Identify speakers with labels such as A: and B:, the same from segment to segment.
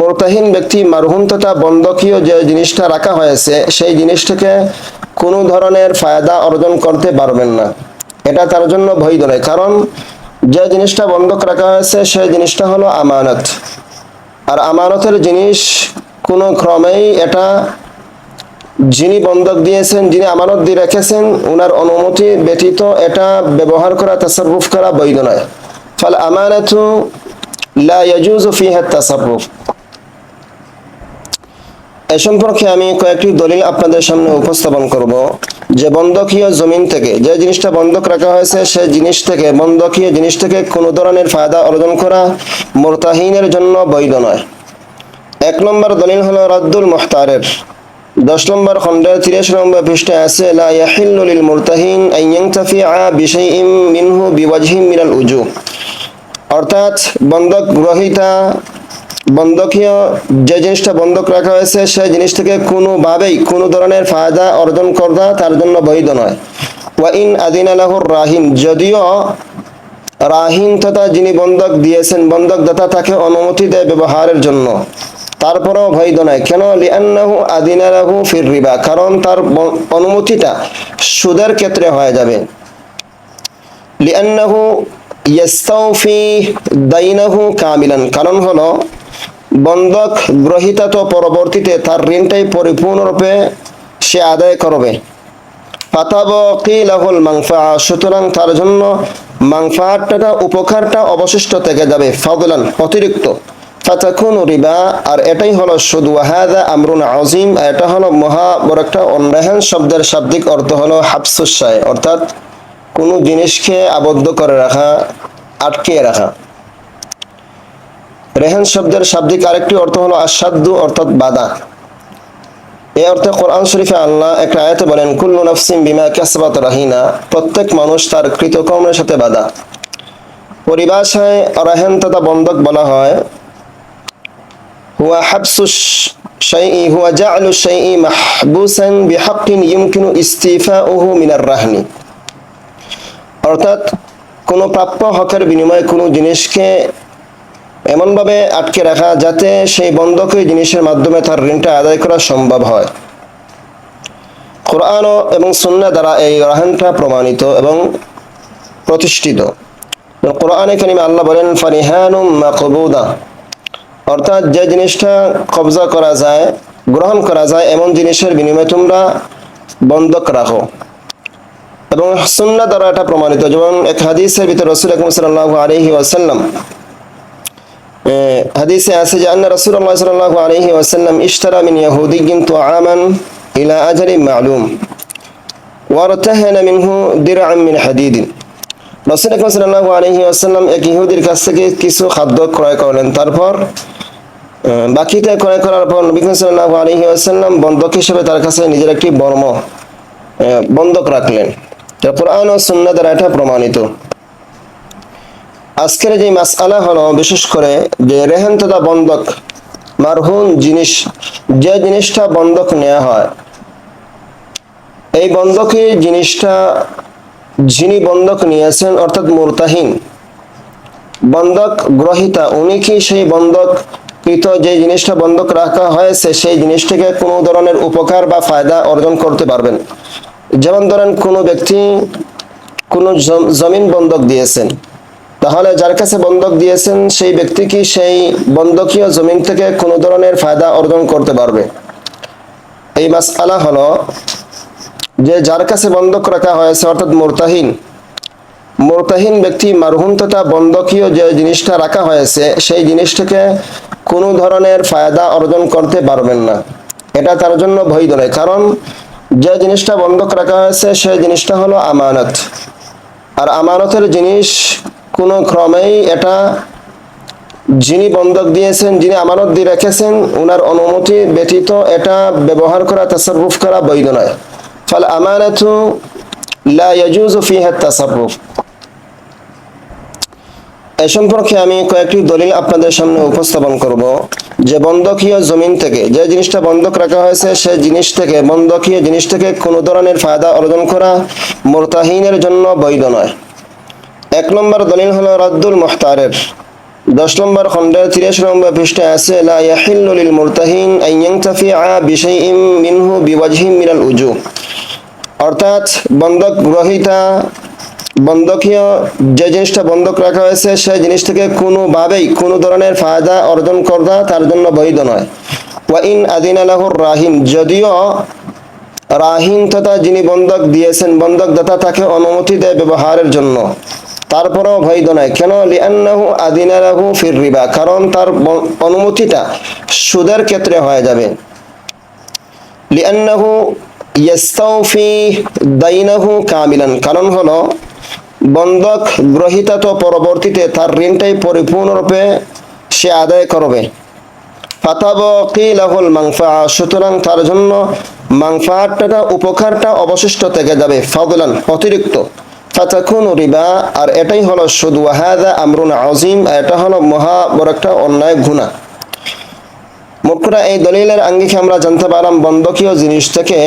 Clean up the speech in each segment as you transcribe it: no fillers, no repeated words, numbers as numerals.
A: মুরতাহিন ব্যক্তি মারহুন তথা বন্ধকীয় যে জিনিসটা রাখা হয়েছে সেই জিনিসটাকে কোনো ধরনের ফায়দা অর্জন করতে পারবেন না। এটা তার জন্য বৈধ নয়, কারণ যে জিনিসটা বন্ধক রাখা হয়েছে সেই জিনিসটা হলো আমানত। আর আমানতের জিনিস কোনো ক্রমেই এটা যিনি বন্ধক দিয়েছেন, যিনি আমানত দিয়ে রেখেছেন, ওনার অনুমতি ব্যতীত এটা ব্যবহার করা, তাসাররুফ করা বৈধ নয়। ফাল আমানাতু লা ইয়াজুজু ফিহা তাসাররুফ। এ সম্পর্কে আমি কয়েকটি দলিল আপনাদের সামনে উপস্থাপন করব। যে বন্ধকীয় জমিন থেকে যে জিনিসটা বন্ধক রাখা হয়েছে সেই জিনিস থেকে, বন্ধকীয় জিনিস থেকে কোনো ধরনের ফায়দা অর্জন করা মুরতাহিনের জন্য বৈধ নয়। 1 নম্বর দলিল হলো রাদ্দুল মুহতারের 10 নম্বর খণ্ডের 83 নম্বর পৃষ্ঠায় আছে, লা ইয়াহিল্লু লিল মুরতাহিন আন ইয়ানতাফিআ বিশাইইন মিনহু বিওয়াজহিন মিনাল উজুহ। অর্থাৎ বন্ধক গ্রহীতা বন্ধকীয় যে জিনিসটা বন্ধক রাখা হয়েছে সেই জিনিস থেকে কোনোভাবেই কোনো ধরনের ফায়দা অর্জন করা তার জন্য বৈধ নয়। ওয়া ইন আদিনা লাহুর রাহিন, যদিও রাহিন তথা যিনি বন্ধক দিয়েছেন, বন্ধকদাতা তাকে অনুমতি দেয় ব্যবহারের জন্য, তারপরেও বৈধ নয়। কেন? লিআন্নাহু আদিনা লাহু ফির রিবা, কারণ তার অনুমতিটা সুদের ক্ষেত্রে হয়ে যাবে। লিআন্নাহু ইয়াস্তাওফি দাইনাহু কামিলান, কারণ হলো বন্ধক গ্রহীতা তো পরবর্তীতে তার ঋণটাই পরিপূর্ণরূপে সে আদায় করবে। ফাতাবকি লাহুল মানফাআ, সুতরাং তার জন্য মানফাআতটা, উপকারটা অবশিষ্ট থেকে যাবে, ফাদলান, অতিরিক্ত। ফাতাকুনু রিবা, আর এটাই হলো সুদ। ওয়া হাযা আমরুন আযীম, এটা হলো মহা বড় একটা অন্যায়। শব্দের শাব্দিক অর্থ হলো হাবসুস শাই, অর্থাৎ কোনো জিনিসকে আবদ্ধ করে রাখা, আটকিয়ে রাখা। রেহান শব্দের শাব্দিক আরেকটি অর্থ হলো আসাদ্দু, অর্থাৎ বাধা। এই অর্থে কোরআন শরীফে আল্লাহ একটা আয়াতে বলেন, কুল্লু নাফসিন বিমা কাসাবাত রাহিনা, প্রত্যেক মানুষ তার কৃতকর্মের সাথে বাধা। পরিভাষায় রাহেন তথা বন্ধক বলা হয় হুয়া হাবসুস শাইই, হুয়া জা'লু শাইই মাহবুসান বিহাক্কিন ইউমকিনু ইস্তিফাউহু মিনার রাহনি। অর্থাৎ কোনো প্রাপ্য হকের বিনিময়ে কোনো জিনিসকে এমনভাবে আটকে রাখা যাতে সেই বন্ধকীয় জিনিসের মাধ্যমে তার ঋণটা আদায় করা সম্ভব হয়। কোরআন এবং সুন্নাহ দ্বারা এই রাহানটা প্রমাণিত এবং প্রতিষ্ঠিত। কোরআনে কারিমে আল্লাহ বলেন, ফারিহানুম মাকবুদা, অর্থাৎ যে জিনিসটা কবজা করা যায়, গ্রহণ করা যায়, এমন জিনিসের বিনিময়ে তোমরা বন্ধক রাখো। এবং সুন্নাহ দ্বারা এটা প্রমাণিত। যেমন এক হাদিসের ভিতরে রাসূল আকরাম সাল্লাল্লাহু আলাইহি ওয়াসাল্লাম হাদিসে আছে যে আন্না রাসূলুল্লাহ সাল্লাল্লাহু আলাইহি ওয়াসাল্লাম ইশতারা মিন ইয়াহুদিয়্যিন তুআমান ইলা আজালিন মা'লুম ওয়ারতাহানা মিনহু দিরআন মিন হাদিদিন। রাসূল আকরাম সাল্লাল্লাহু আলাইহি ওয়াসাল্লাম এক ইহুদির কাছ থেকে কিছু খাদ্য ক্রয় করলেন, তারপর বাকিটা ক্রয় করার পর নবী সাল্লাল্লাহু আলাইহি ওয়াসাল্লাম বন্ধক হিসেবে তার কাছে নিজের একটি বর্ম বন্ধক রাখলেন। কোরআন ও সুন্নাহ দ্বারা এটা প্রমাণিত। আজকের যে মাসআলা হলো বিশেষ করে যে রেহান তথা বন্ধক, মারহুন জিনিস, যে জিনিসটা বন্ধক নেওয়া হয়, এই বন্ধকি জিনিসটা যিনি বন্ধক নিয়েছেন অর্থাৎ মুরতাহিন, বন্ধক গ্রহীতা, উনি কি সেই বন্ধক কৃত যে জিনিসটা বন্ধক রাখা হয়েছে সেই জিনিসটাকে কোনো ধরনের উপকার বা ফায়দা অর্জন করতে পারবেন। যেমন ধরেন কোনো ব্যক্তি কোনো জমিন বন্ধক দিয়েছেন, তাহলে যার কাছে বন্ধক দিয়েছেন সেই ব্যক্তি কি সেই বন্ধকীয় জমিন থেকে কোনো ধরনের ফায়দা অর্জন করতে পারবে? এই মাসআলা হলো যে যার কাছে বন্ধক রাখা হয়েছে অর্থাৎ মুরতাহিন ব্যক্তি মারহুম তথা বন্ধকীয় যে জিনিসটা রাখা হয়েছে সেই জিনিসটাকে কোনো ধরনের ফায়দা অর্জন করতে পারবেন না। এটা তার জন্য বৈধ নয়, কারণ যে জিনিসটা বন্ধক রাখা হয়েছে সেই জিনিসটা হলো আমানত। আর আমানতের জিনিস কোনো ক্রমেই এটা যিনি বন্ধক দিয়েছেন, যিনি আমানত দিয়ে রেখেছেন, ওনার অনুমতি ব্যতীত এটা ব্যবহার করা, তাসাররুফ করা বৈধ নয়। ফাল আমানাতু লা ইয়াজুজু ফিহা তাসাররুফ। এই সম্পর্কে আমি কয়েকটি দলিল আপনাদের সামনে উপস্থাপন করব। যে বন্ধকীয় জমিন থেকে যে জিনিসটা বন্ধক রাখা হয়েছে সেই জিনিস থেকে, বন্ধকীয় জিনিস থেকে কোনো ধরনের ফায়দা অর্জন করা মুরতাহিনের জন্য বৈধ নয়। 1 নম্বর দলিল হলো রাদ্দুল মুহতারের নম্বর খণ্ডের 83 নম্বর পৃষ্ঠায় আছে লা ইয়াহিল্লু লিল মুরতাহিন আন ইয়ানতাফিআ বিশাইইন মিনহু বিওয়াজহিন মিনাল উজুহ, অর্থাৎ বন্ধক গ্রহীতা বন্ধকীয় যে জিনিসটা বন্ধক রাখা হয়েছে সেই জিনিস থেকে কোনোভাবেই কোনো ধরনের ফায়দা অর্জন করা তার জন্য বৈধ নয়। ওয়া ইন আদিনা লাহুর রাহিন, যদিও রাহিন তথা যিনি বন্ধক দিয়েছেন বন্ধকদাতা তাকে অনুমতি দেয় ব্যবহারের জন্য, তারপরেও বৈধ নয়। কেন? লিআন্নাহু আদিনা লাহু ফির রিবা, কারণ তার অনুমতিটা সুদের ক্ষেত্রে হয়ে যাবে। লিআন্নাহু ইয়াস্তাওফি দাইনাহু কামিলান, কারণ হলো বন্ধক গ্রহীতা তো পরবর্তীতে তার ঋণটাই পরিপূর্ণরূপে সে আদায় করবে। ফাতাবকি লাহুল মানফাআ, সুতরাং তার জন্য মানফাআতটা উপকারটা অবশিষ্ট থেকে যাবে, ফাদলান অতিরিক্ত। ফাতাকুনু রিবা, আর এটাই হলো সুদ। ওয়া হাযা আমরুন আযীম, এটা হলো মহা বড় একটা অন্যায় গুনাহ। মোক্ষরা এই দলিলের আঙ্গিকে আমরা জানতে পারলাম বন্ধকীয় জিনিস থেকে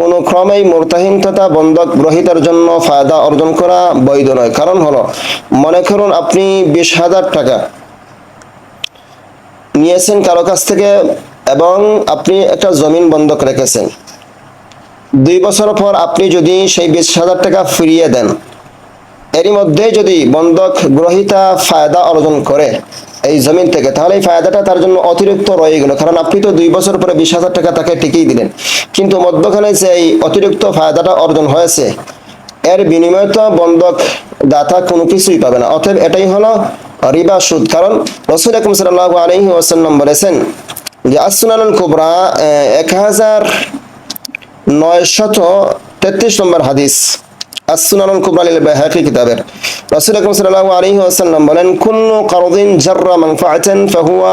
A: কোনো ক্রমেই মুরতাহিন তথা বন্ধক গ্রহীতার জন্য ফায়দা অর্জন করা বৈধ নয়। কারণ হলো, মনে করুন আপনি 20,000 টাকা নিয়েছেন কারো কাছ থেকে এবং আপনি একটা জমিন বন্ধক রেখেছেন। 2 বছর পর আপনি যদি সেই 20,000 টাকা ফিরিয়ে দেন, এরই মধ্যে যদি বন্ধক গ্রহীতা ফায়দা অর্জন করে এই জমিন থেকে, তাহলে এই ফায়দাটা তার জন্য অতিরিক্ত রয়ে গেল, কারণ আপনি তো 2 বছর পরে 20,000 টাকা তাকে টিকিয়ে দিলেন, কিন্তু মধ্যখানে যে এই অতিরিক্ত ফায়দাটা অর্জন হয়েছে এর বিনিময়ে তো বন্ধক দাতা কোনো কিছুই পাবে না। অতএব এটাই হলো রিবা, সুদ। কারণ রাসূল আকরাম সাল্লাল্লাহু আলাইহি ওয়াসাল্লাম বলেছেন যে as-সুনানুল কুবরা 1933 নম্বর হাদিস, as-সুনানুল কুবরা লিল বাইহাকি কিতাবের, রাসূল আকরাম সাল্লাল্লাহু আলাইহি ওয়াসাল্লাম বলেন কুল্লু কারদিন জাররা মানফাআতান ফাহুয়া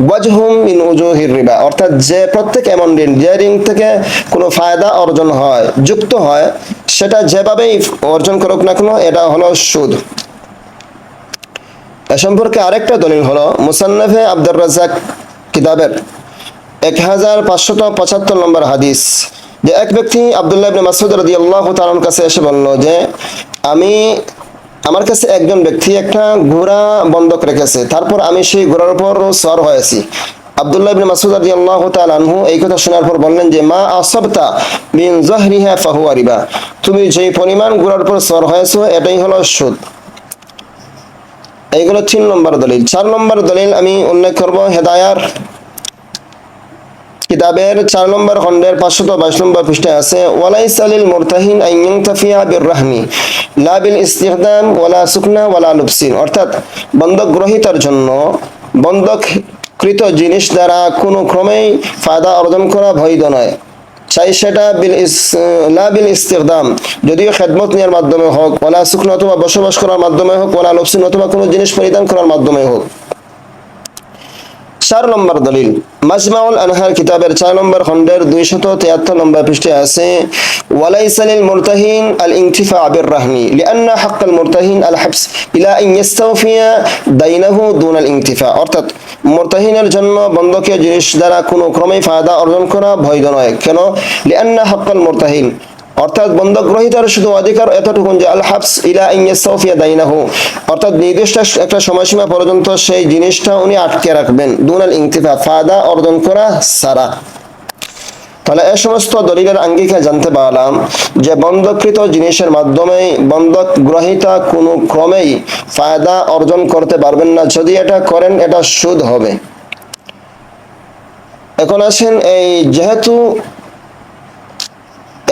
A: ওয়াজহুম মিন উজুহির রিবা, অর্থাৎ যে প্রত্যেক এমন ঋণ যে ঋণ থেকে কোনো ফায়দা অর্জন হয় যুক্ত হয় সেটা যেভাবেই অর্জন করুক না কেন এটা হলো সুদ। এ সম্পর্কে আরেকটা দলিল হলো মুসান্নাফে আব্দুর রাজ্জাক কিতাবের 1575 নম্বর হাদিস, যে এক ব্যক্তি আব্দুল্লাহ ইবনে মাসউদ রাদিয়াল্লাহু তাআলার কাছে এসে বলল যে আমার কাছে একজন ব্যক্তি একটা ঘোড়া বন্ধক রেখেছে, তারপর আমি সেই ঘোড়ার উপর সওয়ার হয়েছি। আব্দুল্লাহ ইবনে মাসউদ রাদিয়াল্লাহু তাআলা আনহু এই কথা শোনার পর বললেন যে মা আসাবতা মিন যাহরিহা ফাহুয়া রিবা, তুমি যে পরিমাণ ঘোড়ার উপর সওয়ার হয়েছো এটাই হলো সুদ। এইগুলো 3 নম্বর দলিল। 4 নম্বর দলিল আমি উল্লেখ করব হেদায়ার কিতাবের 4 নম্বর খণ্ডের 522 নম্বর পৃষ্ঠায় আছে ওয়ালাইসা লিল মুরতাহিন আন ইয়ানতাফিয়া বির রাহনি লা বিল ইস্তিখদাম ওয়ালা সুকনা ওয়ালা লুবসিন, অর্থাৎ বন্ধক গ্রহীতার জন্য বন্ধককৃত জিনিস দ্বারা কোনো ক্রমেই ফায়দা অর্জন করা বৈধ নয়, চাই সেটা লা বিল ইস্তিখদাম, যদিও খেদমত নেওয়ার মাধ্যমে হোক, ওয়ালা সুকনা অথবা বসবাস করার মাধ্যমে হোক, ওয়ালা লুবসিন অথবা কোনো জিনিস পরিধান করার মাধ্যমে হোক। 4 নম্বর দলিল মাজমাউল আনহার কিতাবের 4 নম্বর খণ্ডের 273 নম্বর পৃষ্ঠায় আছে ওয়ালাইসা লিল মুরতাহিন আল ইনতিফা বির রাহনি লিআন্না হাক্কাল মুরতাহিন আল হাবস ইলা আন ইস্তাওফিয়া দাইনাহু দুন আল ইনতিফা, অর্থাৎ মুরতাহিনের জন্য বন্ধকীয় জিনিস দ্বারা কোনো ক্রমেই ফায়দা অর্জন করা বৈধ নয়। কেন? লিআন্না হাক্কাল মুরতাহিন, অর্থাৎ বন্ধক গ্রহীতার শুধু অধিকার এতটুকুন যে আল হাবস ইলা আন ইস্তাওফিয়া দাইনাহু, অর্থাৎ নির্দিষ্ট একটা সময়সীমা পর্যন্ত সেই জিনিসটা উনি আটকে রাখবেন, দুনাল ইনতিফা ফায়দা অর্জন করা ছাড়া। তাহলে এই সমস্ত দলিলের আঙ্গিকে জানতে পারলাম যে বন্ধকৃত জিনিসের মাধ্যমে বন্ধক গ্রহীতা কোনো ক্রমেই ফায়দা অর্জন করতে পারবেন না, যদি এটা করেন এটা সুদ হবে। এখন আসেন এই যেহেতু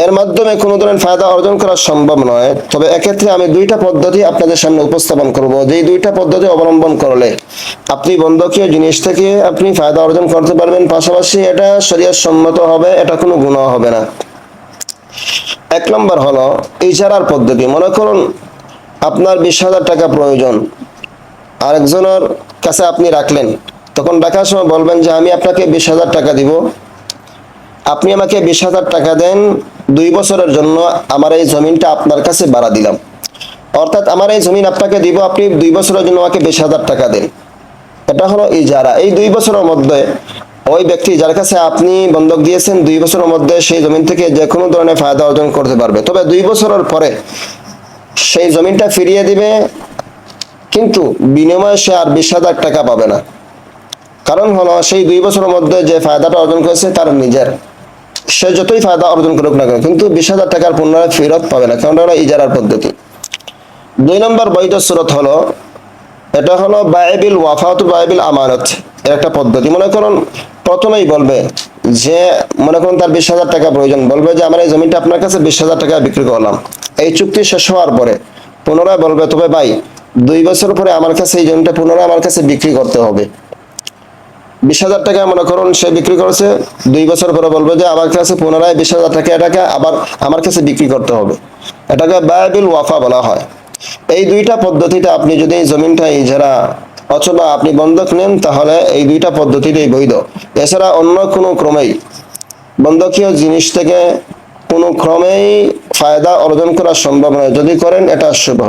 A: এর মাধ্যমে কোনো ধরনের ফায়দা অর্জন করা সম্ভব নয়, তবে এক্ষেত্রে আমি 2টা পদ্ধতি আপনাদের সামনে উপস্থাপন করব, যেই 2টা পদ্ধতি অবলম্বন করলে আপনি বন্ধকীয় জিনিস থেকে আপনি ফায়দা অর্জন করতে পারবেন, পাশাপাশি এটা শরীয়ত সম্মত হবে, এটা কোনো গুনাহ হবে না। 1 নম্বর হলো ইজারার পদ্ধতি। মনে করুন আপনার 20,000 টাকা প্রয়োজন, আরেকজনের কাছে আপনি রাখলেন, তখন রাখার সময় বলবেন যে আমি আপনাকে 20,000 টাকা দিব, আপনি আমাকে 20,000 টাকা দেন, 2 বছরের জন্য আমার এই জমিনটা আপনার কাছে ভাড়া দিলাম, অর্থাৎ আমার এই জমিন আপনাকে দিব, আপনি 2 বছরের জন্য আমাকে 20,000 টাকা দেন, এটা হলো ইজারা। এই 2 বছরের মধ্যে ওই ব্যক্তি যার কাছে আপনি বন্ধক দিয়েছেন 2 বছরের মধ্যে সেই জমিন থেকে যে কোনো ধরনের ফায়দা অর্জন করতে পারবে, তবে 2 বছরের পরে সেই জমিনটা ফিরিয়ে দিবে কিন্তু বিনিময়ে সে আর 20,000 টাকা পাবে না। কারণ হলো সেই 2 বছরের মধ্যে যে ফায়দাটা অর্জন করেছে তার নিজের, সে যতই ফায়দা অর্জন করুক না কেন, কিন্তু 20,000 টাকার পুনরায় ফেরত পাবে না, কারণ এটা ইজারার পদ্ধতি। 2 নম্বর বৈধ সুরত হলো, এটা হলো বায়বিল ওয়াফাতু বায়বিল আমানত এর একটা পদ্ধতি। মনে করুন প্রথমেই বলবে যে, মনে করুন তার 20,000 টাকা প্রয়োজন, বলবে যে আমার এই জমিটা আপনার কাছে 20,000 টাকায় বিক্রি করলাম। এই চুক্তি শেষ হওয়ার পরে পুনরায় বলবে, তবে ভাই 2 বছর পরে আমার কাছে এই জমিটা পুনরায় আমার কাছে বিক্রি করতে হবে। 20,000 টাকা মনে করুন সে বিক্রি করেছে, 2 বছর পরে বলবে যে আমার কাছে পুনরায় 20,000 টাকা এটাকে আবার আমার কাছে বিক্রি করতে হবে। এটাকে বায়বিল ওয়াফা বলা হয়। এই দুইটা পদ্ধতিতে আপনি যদি জমিনটা ইজারা অথবা আপনি বন্ধক নেন, তাহলে এই দুইটা পদ্ধতিতেই বৈধ। এছাড়া অন্য কোনো ক্রমেই বন্ধকীয় জিনিস থেকে কোনো ক্রমেই ফায়দা অর্জন করা সম্ভব নয়। যদি করেন এটা শুভ।